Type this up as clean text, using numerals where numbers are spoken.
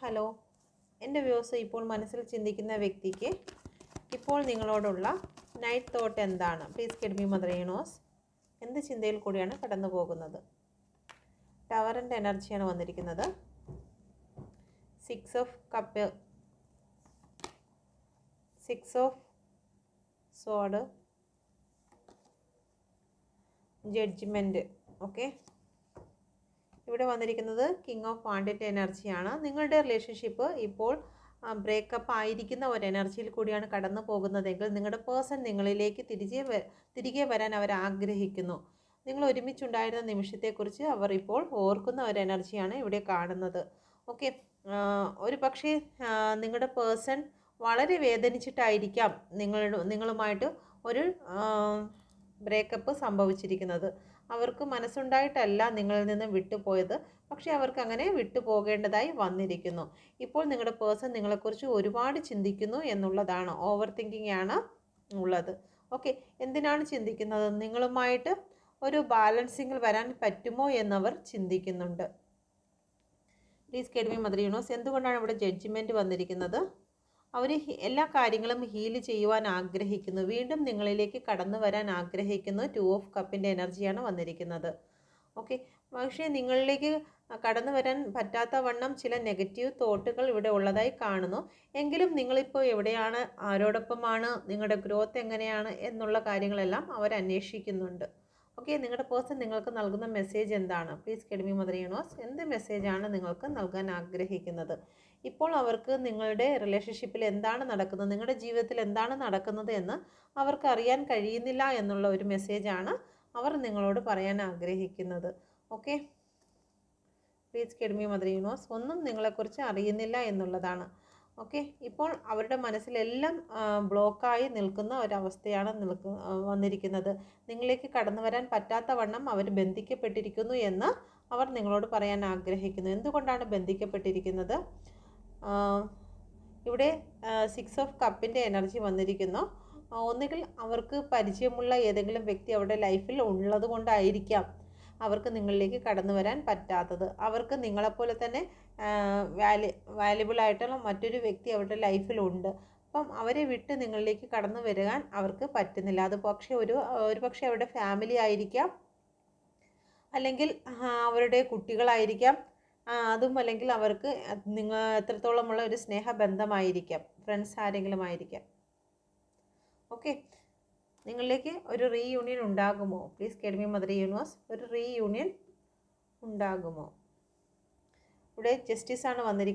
Hello, എൻ്റെ views ഇപ്പോൾ മനസ്സിൽ ചിന്തിക്കുന്ന വ്യക്തിക്ക് ഇപ്പോൾ നിങ്ങളോടുള്ള നൈറ്റ് തോട്ട് എന്താണ്? Please get me mother universe. എന്ത് ചിന്തയിൽ കൂടിയാണ് കടന്നു പോകുന്നത്? ടവറിൻ്റെ എനർജിയാണ് വന്നിരിക്കുന്നത്. 6 of cup, 6 of sword, judgement. Okay, ഇവിടെ വന്നിരിക്കുന്നത് കിങ് ഓഫ് വാണ്ടിൻ്റെ എനർജിയാണ്. നിങ്ങളുടെ റിലേഷൻഷിപ്പ് ഇപ്പോൾ ബ്രേക്കപ്പ് ആയിരിക്കുന്ന ഒരു എനർജിയിൽ കൂടിയാണ് കടന്നു പോകുന്നതെങ്കിൽ നിങ്ങളുടെ പേഴ്സൺ നിങ്ങളിലേക്ക് തിരികെ വരാൻ അവർ ആഗ്രഹിക്കുന്നു. നിങ്ങൾ ഒരുമിച്ചുണ്ടായിരുന്ന നിമിഷത്തെക്കുറിച്ച് അവർ ഇപ്പോൾ ഓർക്കുന്ന ഒരു എനർജിയാണ് ഇവിടെ കാണുന്നത്. ഓക്കെ, ഒരു പക്ഷേ നിങ്ങളുടെ പേഴ്സൺ വളരെ വേദനിച്ചിട്ടായിരിക്കാം നിങ്ങളുമായിട്ട് ഒരു ബ്രേക്കപ്പ് സംഭവിച്ചിരിക്കുന്നത്. അവർക്ക് മനസ്സുണ്ടായിട്ടല്ല നിങ്ങളിൽ നിന്ന് വിട്ടുപോയത്, പക്ഷേ അവർക്ക് അങ്ങനെ വിട്ടുപോകേണ്ടതായി വന്നിരിക്കുന്നു. ഇപ്പോൾ നിങ്ങളുടെ പേഴ്സൺ നിങ്ങളെക്കുറിച്ച് ഒരുപാട് ചിന്തിക്കുന്നു എന്നുള്ളതാണ്. ഓവർ തിങ്കിങ് ആണ് ഉള്ളത്. ഓക്കെ, എന്തിനാണ് ചിന്തിക്കുന്നത്? നിങ്ങളുമായിട്ട് ഒരു ബാലൻസിങ്ങിൽ വരാൻ പറ്റുമോ എന്നവർ ചിന്തിക്കുന്നുണ്ട്. Please get me mother universe. എന്തുകൊണ്ടാണ് ഇവിടെ ജഡ്ജ്മെൻറ്റ് വന്നിരിക്കുന്നത്? അവർ എല്ലാ കാര്യങ്ങളും ഹീല് ചെയ്യുവാൻ ആഗ്രഹിക്കുന്നു. വീണ്ടും നിങ്ങളിലേക്ക് കടന്നു വരാൻ ആഗ്രഹിക്കുന്നു. 2 ഓഫ് കപ്പിൻ്റെ എനർജിയാണ് വന്നിരിക്കുന്നത്. ഓക്കെ, പക്ഷേ നിങ്ങളിലേക്ക് കടന്നു വരാൻ പറ്റാത്ത വണ്ണം ചില നെഗറ്റീവ് തോട്ടുകൾ ഇവിടെ ഉള്ളതായി കാണുന്നു. എങ്കിലും നിങ്ങളിപ്പോൾ എവിടെയാണ്, ആരോടൊപ്പമാണ്, നിങ്ങളുടെ ഗ്രോത്ത് എങ്ങനെയാണ് എന്നുള്ള കാര്യങ്ങളെല്ലാം അവർ അന്വേഷിക്കുന്നുണ്ട്. ഓക്കെ, നിങ്ങളുടെ പേഴ്സൺ നിങ്ങൾക്ക് നൽകുന്ന മെസ്സേജ് എന്താണ്? Please get me mother universe. എന്ത് മെസ്സേജാണ് നിങ്ങൾക്ക് നൽകാൻ ആഗ്രഹിക്കുന്നത്? ഇപ്പോൾ അവർക്ക് നിങ്ങളുടെ റിലേഷൻഷിപ്പിൽ എന്താണ് നടക്കുന്നത്, നിങ്ങളുടെ ജീവിതത്തിൽ എന്താണ് നടക്കുന്നത് എന്ന് അവർക്ക് അറിയാൻ കഴിയുന്നില്ല എന്നുള്ള ഒരു മെസ്സേജാണ് അവർ നിങ്ങളോട് പറയാൻ ആഗ്രഹിക്കുന്നത്. Okay, please get me mother universe. ഒന്നും നിങ്ങളെക്കുറിച്ച് അറിയുന്നില്ല എന്നുള്ളതാണ്. ഓക്കെ, ഇപ്പോൾ അവരുടെ മനസ്സിലെല്ലാം ബ്ലോക്കായി നിൽക്കുന്ന ഒരവസ്ഥയാണ് വന്നിരിക്കുന്നത്. നിങ്ങളിലേക്ക് കടന്നു വരാൻ പറ്റാത്ത വണ്ണം അവർ ബന്ധിക്കപ്പെട്ടിരിക്കുന്നു എന്ന് അവർ നിങ്ങളോട് പറയാൻ ആഗ്രഹിക്കുന്നു. എന്തുകൊണ്ടാണ് ബന്ധിക്കപ്പെട്ടിരിക്കുന്നത്? ഇവിടെ 6 ഓഫ് കപ്പിൻ്റെ എനർജി വന്നിരിക്കുന്നു. ഒന്നുകിൽ അവർക്ക് പരിചയമുള്ള ഏതെങ്കിലും വ്യക്തി അവരുടെ ലൈഫിൽ ഉള്ളത് കൊണ്ടായിരിക്കാം അവർക്ക് നിങ്ങളിലേക്ക് കടന്നു വരാൻ പറ്റാത്തത്. അവർക്ക് നിങ്ങളെപ്പോലെ തന്നെ വാല്യുബിൾ ആയിട്ടുള്ള മറ്റൊരു വ്യക്തി അവരുടെ ലൈഫിലുണ്ട്. അപ്പം അവരെ വിട്ട് നിങ്ങളിലേക്ക് കടന്നു വരാൻ അവർക്ക് പറ്റുന്നില്ല. അത് പക്ഷേ ഒരു പക്ഷേ അവരുടെ ഫാമിലി ആയിരിക്കാം, അല്ലെങ്കിൽ അവരുടെ കുട്ടികളായിരിക്കാം, അതും അല്ലെങ്കിൽ അവർക്ക് നിങ്ങൾ എത്രത്തോളമുള്ള ഒരു സ്നേഹബന്ധമായിരിക്കാം, ഫ്രണ്ട്സ് ആരെങ്കിലും ആയിരിക്കാം. ഓക്കെ, നിങ്ങളിലേക്ക് ഒരു റീയൂണിയൻ ഉണ്ടാകുമോ? Please get me mother universe. ഒരു റീയൂണിയൻ ഉണ്ടാകുമോ? ഇവിടെ ജസ്റ്റിസ് ആണ് വന്നിരിക്കുന്നത്.